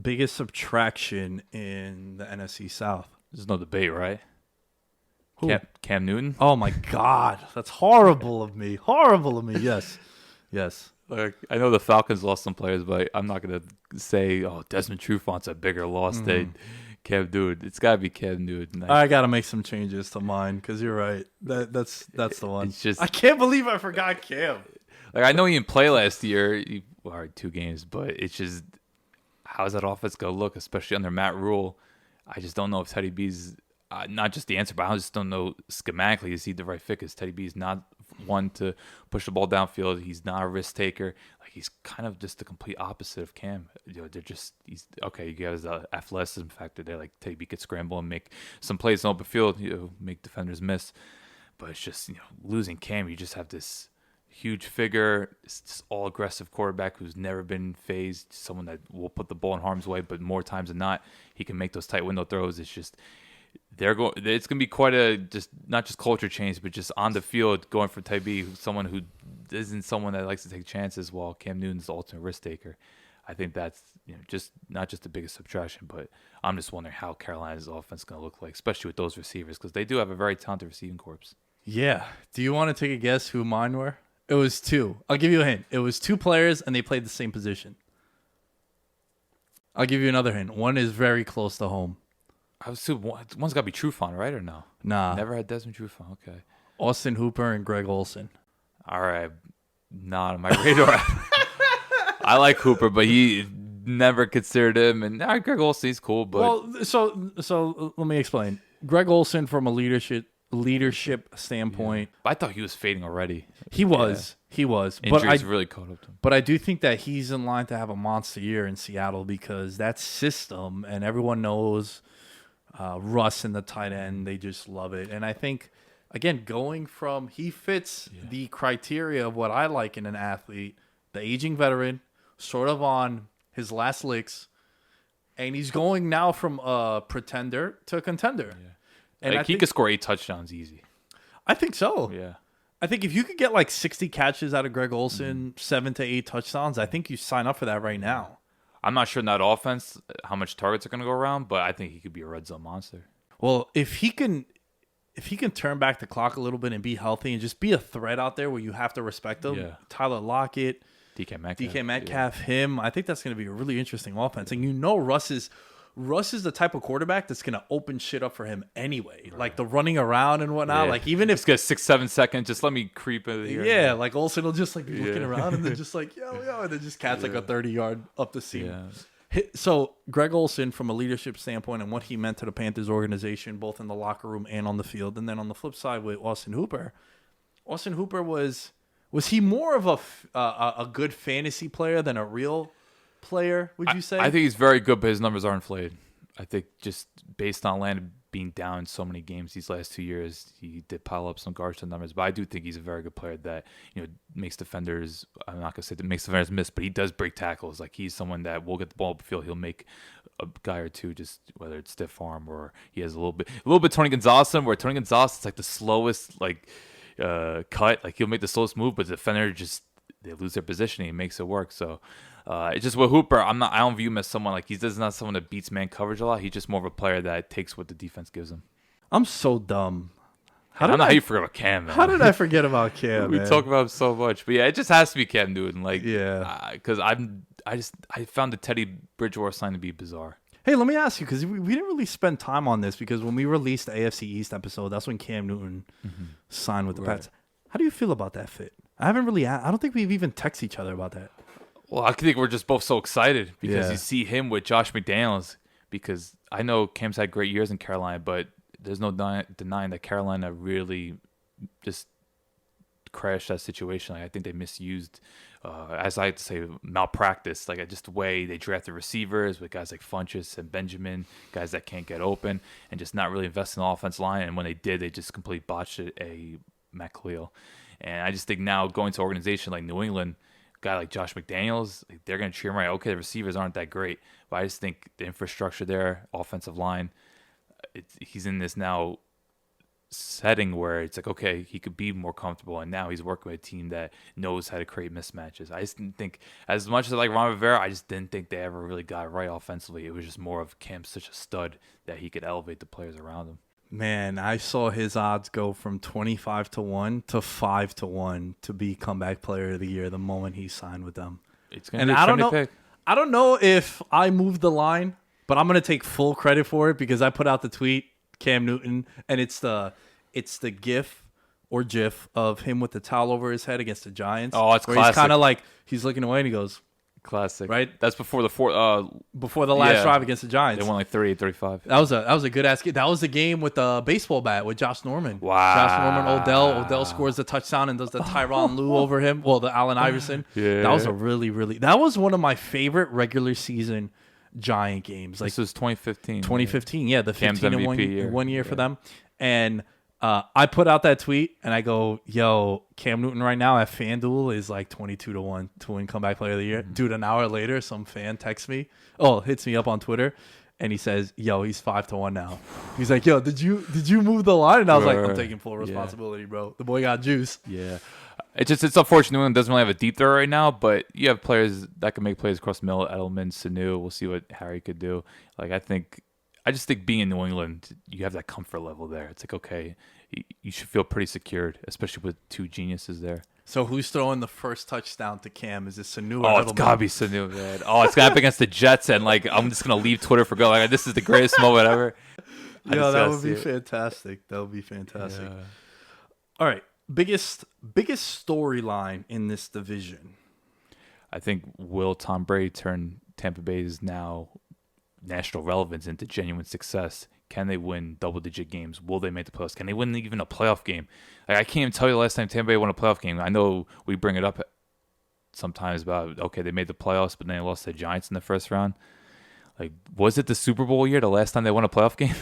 Biggest subtraction in the NFC South. There's no debate, right? Who? Cam Newton. Oh my God, that's horrible of me. Horrible of me. Yes, yes. Like, I know the Falcons lost some players, but I'm not gonna say, "Oh, Desmond Trufant's a bigger loss than Cam Newton." It's gotta be Cam Newton. I gotta make some changes to mine because you're right. That's the one. It's just I can't believe I forgot Cam. like I know he didn't play last year, all right, 2 games, but it's just how's that offense gonna look, especially under Matt Rule? I just don't know if Teddy B's not just the answer, but I just don't know schematically is he the right fit? Because Teddy B is not one to push the ball downfield. He's not a risk taker. Like he's kind of just the complete opposite of Cam. He's okay. You guys athleticism factor there. Like Teddy B could scramble and make some plays in open field, make defenders miss. But it's just losing Cam, you just have this huge figure, it's this all aggressive quarterback who's never been phased. Someone that will put the ball in harm's way, but more times than not, he can make those tight window throws. It's just it's gonna be quite a not just culture change, but just on the field going for Teddy B, someone who isn't someone that likes to take chances, while Cam Newton's the ultimate risk taker. I think that's just not just the biggest subtraction, but I'm just wondering how Carolina's offense is gonna look like, especially with those receivers, because they do have a very talented receiving corps. Yeah. Do you want to take a guess who mine were? It was 2. I'll give you a hint. It was 2 players, and they played the same position. I'll give you another hint. One is very close to home. I was too. One's got to be Trufant, right, or no? Nah. Never had Desmond Trufant. Okay. Austin Hooper and Greg Olsen. All right. Not on my radar. I like Hooper, but he never considered him. And Greg Olsen, he's cool, but Well, so let me explain. Greg Olsen, from a leadership standpoint, I thought he was fading already. he was. Injuries really caught up to him. But I do think that he's in line to have a monster year in Seattle, because that system, and everyone knows Russ and the tight end, they just love it. And I think, again, he fits the criteria of what I like in an athlete, the aging veteran, sort of on his last licks, and he's going now from a pretender to a contender. Yeah. And he could score 8 touchdowns easy. I think so. Yeah. I think if you could get like 60 catches out of Greg Olsen, 7 to 8 touchdowns, I think you sign up for that right now. I'm not sure in that offense how much targets are going to go around, but I think he could be a red zone monster. Well, if he can turn back the clock a little bit and be healthy and just be a threat out there where you have to respect him, Tyler Lockett, DK Metcalf, him, I think that's going to be a really interesting offense. And Russ is the type of quarterback that's going to open shit up for him anyway. Right. Like the running around and whatnot. Yeah. Like even if it's got 6-7 seconds, just let me creep in here. Yeah, like Olsen will just like be looking around and then just like, yo, and then just catch like a 30-yard up the seam. Yeah. So Greg Olsen, from a leadership standpoint and what he meant to the Panthers organization, both in the locker room and on the field. And then on the flip side with Austin Hooper was he more of a good fantasy player than a real player, would you say? I think he's very good, but his numbers are inflated. I think just based on Atlanta being down so many games these last 2 years, he did pile up some garbage numbers. But I do think he's a very good player that makes defenders. I'm not gonna say that makes defenders miss, but he does break tackles. Like he's someone that will get the ball up the field. He'll make a guy or two, just whether it's stiff arm or he has a little bit Tony Gonzalez, where Tony Gonzalez is like the slowest cut. Like he'll make the slowest move, but the defender they lose their position and he makes it work. So. It's just with Hooper, I don't view him as someone like he's not someone that beats man coverage a lot. He's just more of a player that takes what the defense gives him. I'm so dumb. I don't know how you forget about Cam, man. How did I forget about Cam? We talk about him so much, but yeah, it just has to be Cam Newton. Because I found the Teddy Bridgewater sign to be bizarre. Hey, let me ask you, because we didn't really spend time on this, because when we released the AFC East episode, that's when Cam Newton signed with the Pats. How do you feel about that fit? I don't think we've even texted each other about that. Well, I think we're just both so excited because you see him with Josh McDaniels, because I know Cam's had great years in Carolina, but there's no denying that Carolina really just crashed that situation. I think they misused, as I like to say, malpractice, just the way they drafted receivers with guys like Funchess and Benjamin, guys that can't get open, and just not really invest in the offense line. And when they did, they just completely botched it, Matt Khalil. And I just think now going to an organization like New England, guy like Josh McDaniels, they're going to treat him right. Okay, the receivers aren't that great, but I just think the infrastructure there, offensive line, he's in this now setting where it's like, okay, he could be more comfortable, and now he's working with a team that knows how to create mismatches. I just didn't think, as much as I like Ron Rivera, I just didn't think they ever really got it right offensively. It was just more of Cam's such a stud that he could elevate the players around him. Man, I saw his odds go from 25 to 1 to 5 to 1 to be comeback player of the year the moment he signed with them. It's gonna And be a I don't trendy know pick. I don't know if I moved the line, but I'm going to take full credit for it because I put out the tweet Cam Newton, and it's the gif or gif of him with the towel over his head against the Giants. Oh, it's where classic. He's kind of like he's looking away and he goes Classic. right That's before the fourth. before the last yeah. drive against the Giants. They won like 38-35. That was a good ass game. That was the game with the baseball bat with Josh Norman. Wow. Josh Norman, Odell scores the touchdown and does the Tyronn Lue over him. Well, the Allen Iverson. Yeah. That was that was one of my favorite regular season Giant games. Like This was 2015. 2015, yeah, the Cam's 15 in MVP one year year. for them. And I put out that tweet and I go, yo, Cam Newton right now at FanDuel is like 22 to 1 to win comeback player of the year. Dude, an hour later, some fan texts me, hits me up on Twitter, and he says, yo, he's 5 to 1 now. He's like, yo, did you move the line? And I was like, I'm taking full responsibility, bro. The boy got juice. Yeah. It's unfortunate New England doesn't really have a deep throw right now, but you have players that can make plays across the middle. Edelman, Sanu. We'll see what Harry could do. Like I just think being in New England, you have that comfort level there. It's like, okay, you should feel pretty secured, especially with two geniuses there. So who's throwing the first touchdown to Cam? Is it Sanu or Oh, it's Edelman? gotta be Sanu, man. Oh, it's gonna happen against the Jets, and like I'm just gonna leave Twitter for good. Like this is the greatest moment ever. Yeah, that would be fantastic. That would be fantastic. Yeah. All right, biggest storyline in this division. I think will Tom Brady turn Tampa Bay's now national relevance into genuine success? Can they win double-digit games? Will they make the playoffs? Can they win even a playoff game? Like, I can't even tell you the last time Tampa Bay won a playoff game. I know we bring it up sometimes about, okay, they made the playoffs, but then they lost to the Giants in the first round. Like, was it the Super Bowl year, the last time they won a playoff game?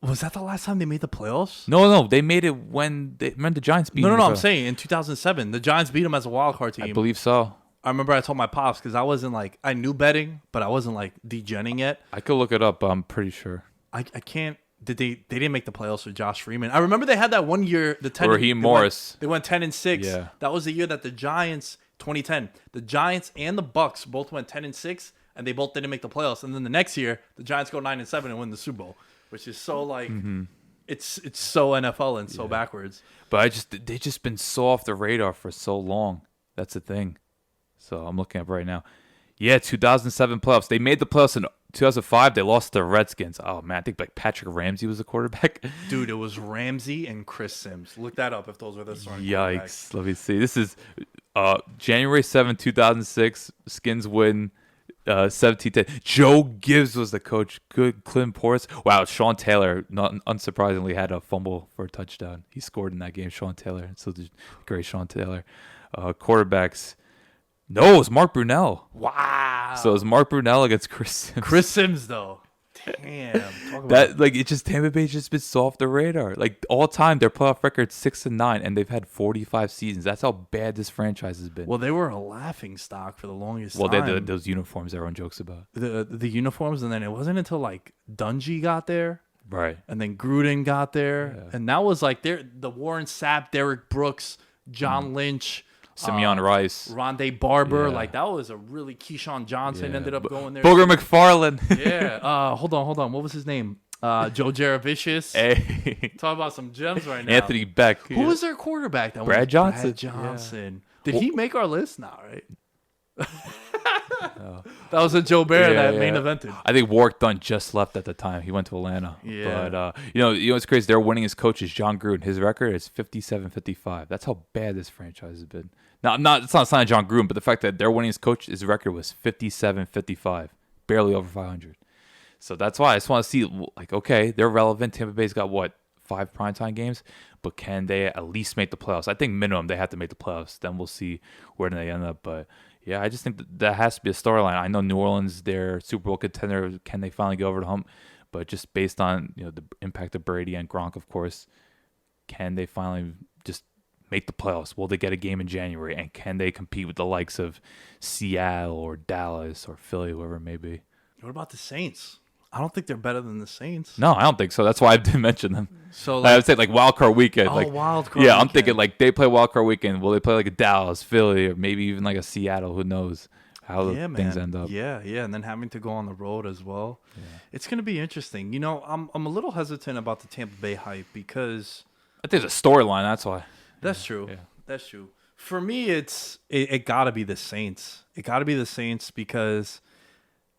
Was that the last time they made the playoffs? No, they made it when the Giants beat them. No, I'm saying in 2007, the Giants beat them as a wild card team. I believe so. I remember I told my pops because I wasn't like, I knew betting, but I wasn't like degenning yet. I could look it up, but I'm pretty sure. I can't. They didn't make the playoffs with Josh Freeman. I remember they had that one year, the 10. Raheem Morris. They went 10-6. Yeah. That was the year that the Giants, 2010, the Giants and the Bucs both went 10-6, and they both didn't make the playoffs. And then the next year, the Giants go 9-7 and win the Super Bowl, which is so like, it's so NFL and so backwards. But they just been so off the radar for so long. That's the thing. So I'm looking up right now. Yeah, 2007 playoffs. They made the playoffs in 2005. They lost to the Redskins. Oh, man. I think like Patrick Ramsey was the quarterback. Dude, it was Ramsey and Chris Sims. Look that up if those were the starting Yikes. quarterbacks. Let me see. This is January 7, 2006. Skins win 17-10. Joe Gibbs was the coach. Good. Clint Portis. Wow, Sean Taylor, not unsurprisingly, had a fumble for a touchdown. He scored in that game, Sean Taylor. So the great Sean Taylor. Quarterbacks. No, it was Mark Brunell. Wow. So it was Mark Brunell against Chris Sims. Chris Sims, though. Damn. Talk about That like it just Tampa Bay's just been so off the radar. Like all time, their playoff record 6-9, and they've had 45 seasons. That's how bad this franchise has been. Well, they were a laughing stock for the longest They time. had those uniforms everyone jokes about. The uniforms, and then it wasn't until like Dungy got there, Right. and then Gruden got there, and that was like the Warren Sapp, Derek Brooks, John Lynch, Simeon Rice. Rondé Barber. Yeah. Like that was a really Keyshawn Johnson Yeah. ended up going there. Booger McFarland. Yeah. Hold on. What was his name? Joe Jaravicious. Hey. Talk about some gems right now. Anthony Beck. Who was their quarterback? That Brad was Johnson. Brad Johnson. Did he make our list? Nah, right? That was a Joe Bear that main evented. I think Warwick Dunn just left at the time. He went to Atlanta. Yeah. But, you know what's crazy? Their winningest coach is John Gruden. His record is 57-55. That's how bad this franchise has been. It's not a sign of John Gruden, but the fact that their winningest coach, his record was 57-55. Barely over 500. So that's why I just want to see, like, okay, they're relevant. Tampa Bay's got, 5 primetime games? But can they at least make the playoffs? I think minimum they have to make the playoffs. Then we'll see where they end up. But yeah, I just think that has to be a storyline. I know New Orleans, they're Super Bowl contender. Can they finally go over the hump? But just based on the impact of Brady and Gronk, of course, can they finally just make the playoffs? Will they get a game in January? And can they compete with the likes of Seattle or Dallas or Philly, whoever it may be? What about the Saints? I don't think they're better than the Saints. No, I don't think so. That's why I didn't mention them. So Like, I would say like wild card weekend. oh, Like wild card. yeah, I'm weekend. thinking like they play wild card weekend. Will they play like a Dallas, Philly, or maybe even like a Seattle? Who knows how things end up? Yeah, and then having to go on the road as well. Yeah. It's going to be interesting. You know, I'm a little hesitant about the Tampa Bay hype because I think it's a storyline. That's why. that's true. Yeah. That's true. For me, it got to be the Saints. It got to be the Saints because,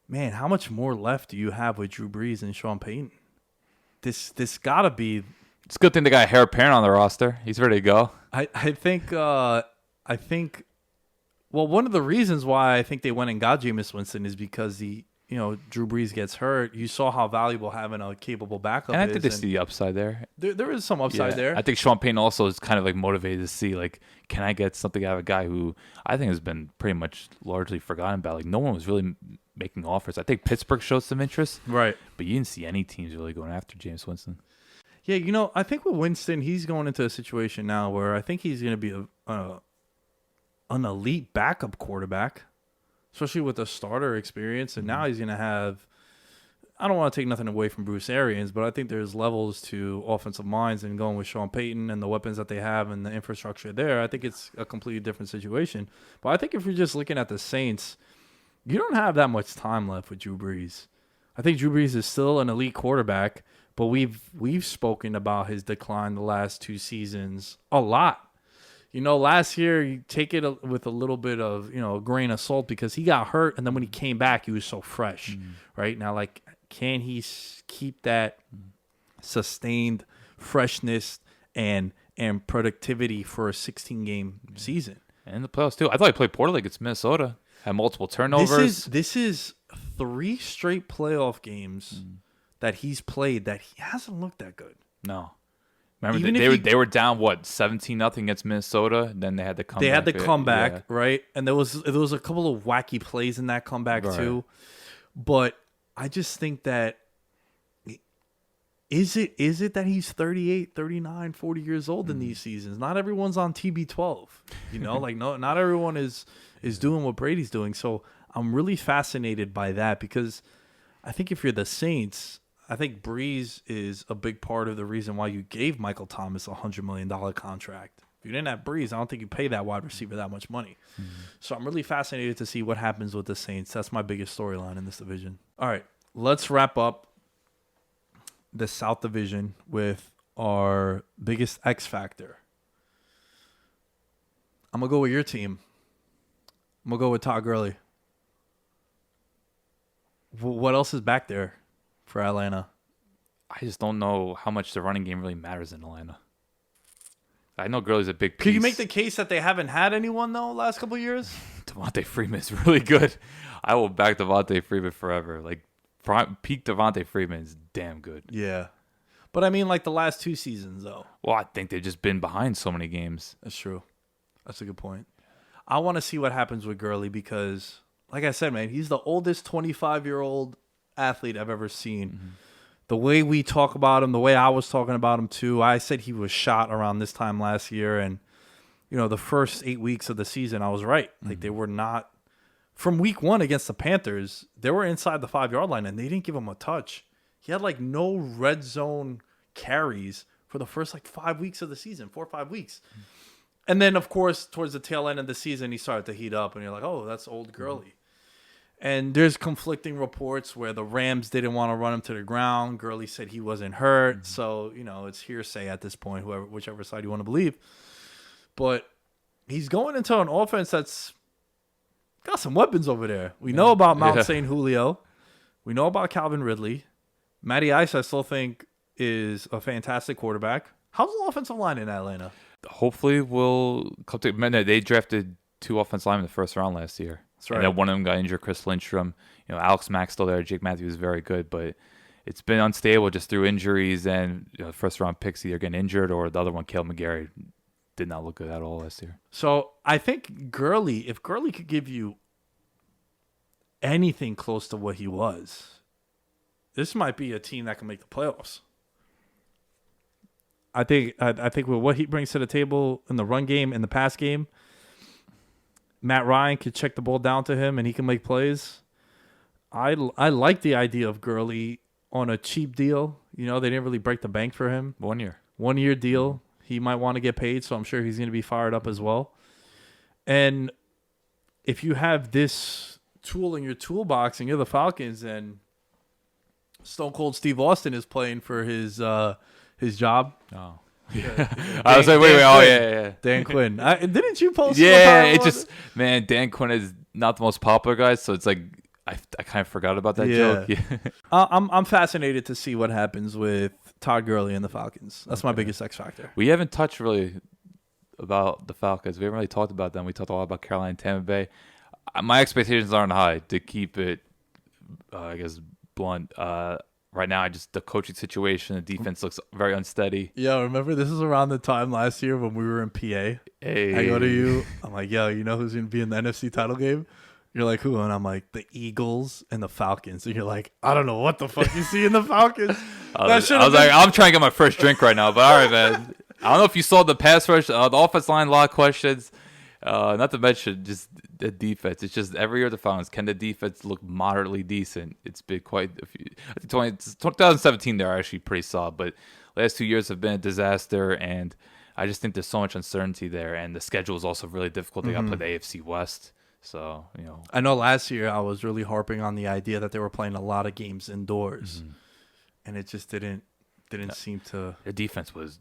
man, how much more left do you have with Drew Brees and Sean Payton? This got to be. It's a good thing they got Hair Apparent on the roster. He's ready to go. I think. Well, one of the reasons why I think they went and got Jameis Winston is because Drew Brees gets hurt. You saw how valuable having a capable backup And I is. think they see the upside there. There is some upside Yeah. there. I think Sean Payton also is kind of like motivated to see like, can I get something out of a guy who I think has been pretty much largely forgotten about. Like no one was really making offers. I think Pittsburgh showed some interest, Right. but you didn't see any teams really going after James Winston. Yeah, I think with Winston, he's going into a situation now where I think he's going to be an elite backup quarterback, especially with the starter experience. And now he's going to have, I don't want to take nothing away from Bruce Arians, but I think there's levels to offensive minds and going with Sean Payton and the weapons that they have and the infrastructure there. I think it's a completely different situation. But I think if you're just looking at the Saints, you don't have that much time left with Drew Brees. I think Drew Brees is still an elite quarterback, but we've spoken about his decline the last 2 seasons a lot. Last year, you take it with a little bit of, a grain of salt because he got hurt. And then when he came back, he was so fresh, right? Now, like, can he keep that sustained freshness and productivity for a 16-game season? And the playoffs, too. I thought he played poorly against Minnesota. Had multiple turnovers. This is 3 straight playoff games that he's played that he hasn't looked that good. No. Remember, they were down, 17-0 against Minnesota? Then they had the comeback. They had the comeback, yeah. right? And there was a couple of wacky plays in that comeback, too. But I just think that is it that he's 38, 39, 40 years old in these seasons? Not everyone's on TB12. Not everyone is doing what Brady's doing. So I'm really fascinated by that because I think if you're the Saints, I think Breeze is a big part of the reason why you gave Michael Thomas a $100 million contract. If you didn't have Breeze, I don't think you pay that wide receiver that much money. So I'm really fascinated to see what happens with the Saints. That's my biggest storyline in this division. All right, let's wrap up the South Division with our biggest X factor. I'm going to go with your team. I'm going to go with Todd Gurley. What else is back there for Atlanta? I just don't know how much the running game really matters in Atlanta. I know Gurley's a big piece. Could you make the case that they haven't had anyone, though, last couple of years? Devontae Freeman is really good. I will back Devontae Freeman forever. Like, peak Devontae Freeman is damn good. Yeah. But I mean, like the last 2 seasons, though. Well, I think they've just been behind so many games. That's true. That's a good point. I want to see what happens with Gurley because, like I said, man, he's the oldest 25-year-old athlete I've ever seen. The way we talk about him, the way I was talking about him too, I said he was shot around this time last year. And, the first 8 weeks of the season, I was right. Like they were not, from week 1 against the Panthers, they were inside the 5-yard line and they didn't give him a touch. He had like no red zone carries for the first 5 weeks of the season, 4 or 5 weeks. And then, of course, towards the tail end of the season, he started to heat up and you're like, oh, that's old Gurley. And there's conflicting reports where the Rams didn't want to run him to the ground. Gurley said he wasn't hurt. So, it's hearsay at this point, whichever side you want to believe. But he's going into an offense that's got some weapons over there. We know about Mount St. Julio. We know about Calvin Ridley. Matty Ice, I still think, is a fantastic quarterback. How's the offensive line in Atlanta? Hopefully we'll come to they drafted 2 offensive linemen in the first round last year. That's right. And then one of them got injured, Chris Lindstrom. Alex Mack's still there. Jake Matthews is very good, but it's been unstable just through injuries and first round picks either getting injured or the other one, Cale McGarry, did not look good at all last year. So I think if Gurley could give you anything close to what he was, this might be a team that can make the playoffs. I think with what he brings to the table in the run game and the pass game, Matt Ryan could check the ball down to him and he can make plays. I like the idea of Gurley on a cheap deal. You know, they didn't really break the bank for him. 1 year. 1 year deal. He might want to get paid, so I'm sure he's going to be fired up as well. And if you have this tool in your toolbox and you're the Falcons and Stone Cold Steve Austin is playing for his job. Oh. I was like, wait. Oh, yeah. Dan Quinn. Didn't you post? Yeah, it just, man, Dan Quinn is not the most popular guy, so it's like I kind of forgot about that joke. Yeah. I'm fascinated to see what happens with Todd Gurley and the Falcons. That's my biggest X factor. We haven't touched really about the Falcons. We haven't really talked about them. We talked a lot about Carolina and Tampa Bay. My expectations aren't high, to keep it, I guess, blunt. Right now, the coaching situation, the defense looks very unsteady. Yo, remember this is around the time last year when we were in PA. Hey. I go to you. I'm like, yo, you know who's going to be in the NFC title game? You're like, who? And I'm like, the Eagles and the Falcons. And you're like, I don't know what the fuck you see in the Falcons. I was like, I'm trying to get my first drink right now, but all right, man. I don't know if you saw the pass rush, the offense line, a lot of questions. Not to mention just the defense. It's just every year the Falcons, can the defense look moderately decent? It's been quite a few. I think 2017 they're actually pretty solid, but last 2 years have been a disaster, and I just think there's so much uncertainty there, and the schedule is also really difficult. They got to play the AFC West, so you know. I know last year I was really harping on the idea that they were playing a lot of games indoors, and it just didn't seem to. Their defense was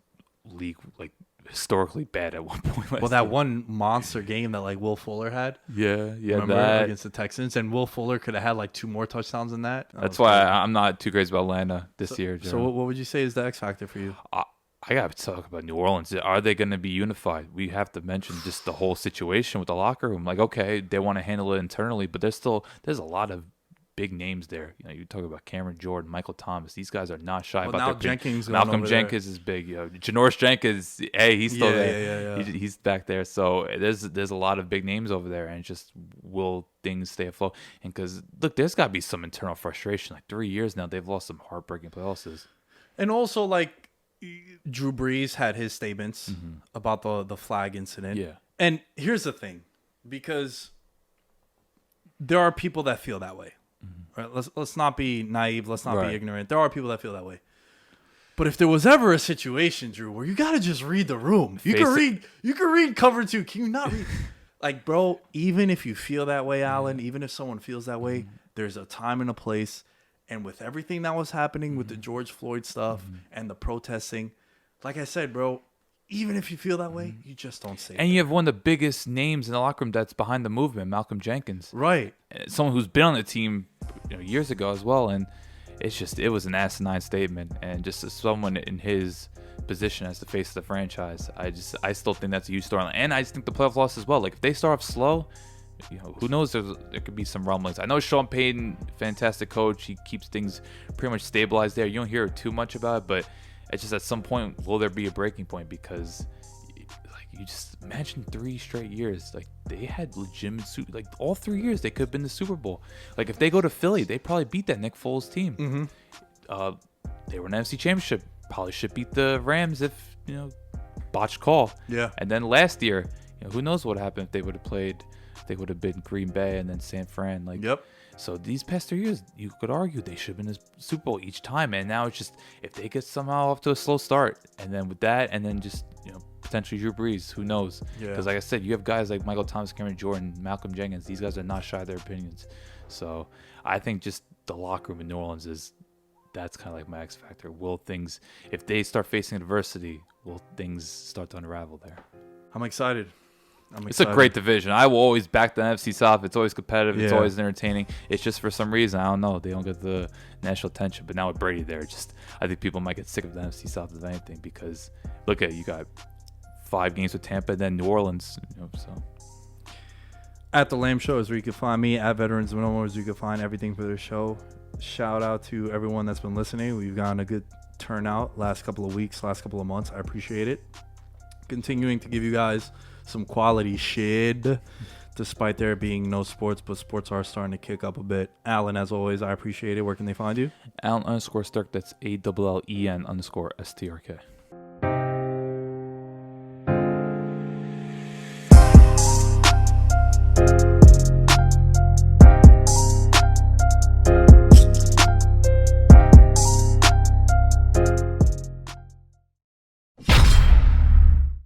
historically bad at one point. Well, that one monster game that Will Fuller had. Yeah, remember, that against the Texans, and Will Fuller could have had 2 more touchdowns than that. That's why I'm not too crazy about Atlanta this year. So what would you say is the X factor for you? I got to talk about New Orleans. Are they going to be unified? We have to mention just the whole situation with the locker room. Okay, they want to handle it internally, but there's a lot of big names there. You know, you talk about Cameron Jordan, Michael Thomas. These guys are not shy about their Jenkins. Malcolm Jenkins is big. Janoris Jenkins, hey, he's still there. Yeah. He's back there. So there's a lot of big names over there, and just will things stay afloat? And because look, there's got to be some internal frustration. 3 years now, they've lost some heartbreaking losses. And also, Drew Brees had his statements about the flag incident. Yeah. And here's the thing, because there are people that feel that way. Right? Let's not be naive. Let's not be ignorant. There are people that feel that way. But if there was ever a situation, Drew, where you gotta just read the room, you can read cover 2. Can you not read? Bro, even if you feel that way, Alan, even if someone feels that way, there's a time and a place. And with everything that was happening with the George Floyd stuff and the protesting, like I said, bro, even if you feel that way, you just don't say it. And you have one of the biggest names in the locker room that's behind the movement, Malcolm Jenkins. Right. Someone who's been on the team years ago as well. And it was an asinine statement. And just as someone in his position as the face of the franchise, I still think that's a huge storyline. And I just think the playoff loss as well. If they start off slow, who knows? There could be some rumblings. I know Sean Payton, fantastic coach. He keeps things pretty much stabilized there. You don't hear too much about it, but it's just at some point, will there be a breaking point? Because you just imagine 3 straight years. They had legitimate all 3 years they could have been the Super Bowl. If they go to Philly, they probably beat that Nick Foles team. They were an NFC Championship. Probably should beat the Rams if botched call. Yeah. And then last year, who knows what happened if they would have played. They would have been Green Bay and then San Fran. Yep. So these past 3 years, you could argue they should have been in the Super Bowl each time. And now it's just, if they get somehow off to a slow start, and then with that, and then just, potentially Drew Brees, who knows? Because like I said, you have guys like Michael Thomas, Cameron Jordan, Malcolm Jenkins. These guys are not shy of their opinions. So I think just the locker room in New Orleans that's kind of my X factor. If they start facing adversity, will things start to unravel there? I'm excited. It's a great division. I will always back the NFC South. It's always competitive. It's always entertaining. It's just for some reason, I don't know, they don't get the national attention. But now with Brady there, I think people might get sick of the NFC South if anything, because look at you got 5 games with Tampa and then New Orleans. So at the Lamb Show is where you can find me. At Veterans Minimum is where you can find everything for the show. Shout out to everyone that's been listening. We've gotten a good turnout last couple of weeks, last couple of months. I appreciate it. Continuing to give you guys some quality shit, despite there being no sports, but sports are starting to kick up a bit. Alan, as always, I appreciate it. Where can they find you? Alan_Sturk. That's ALLEN_STRK.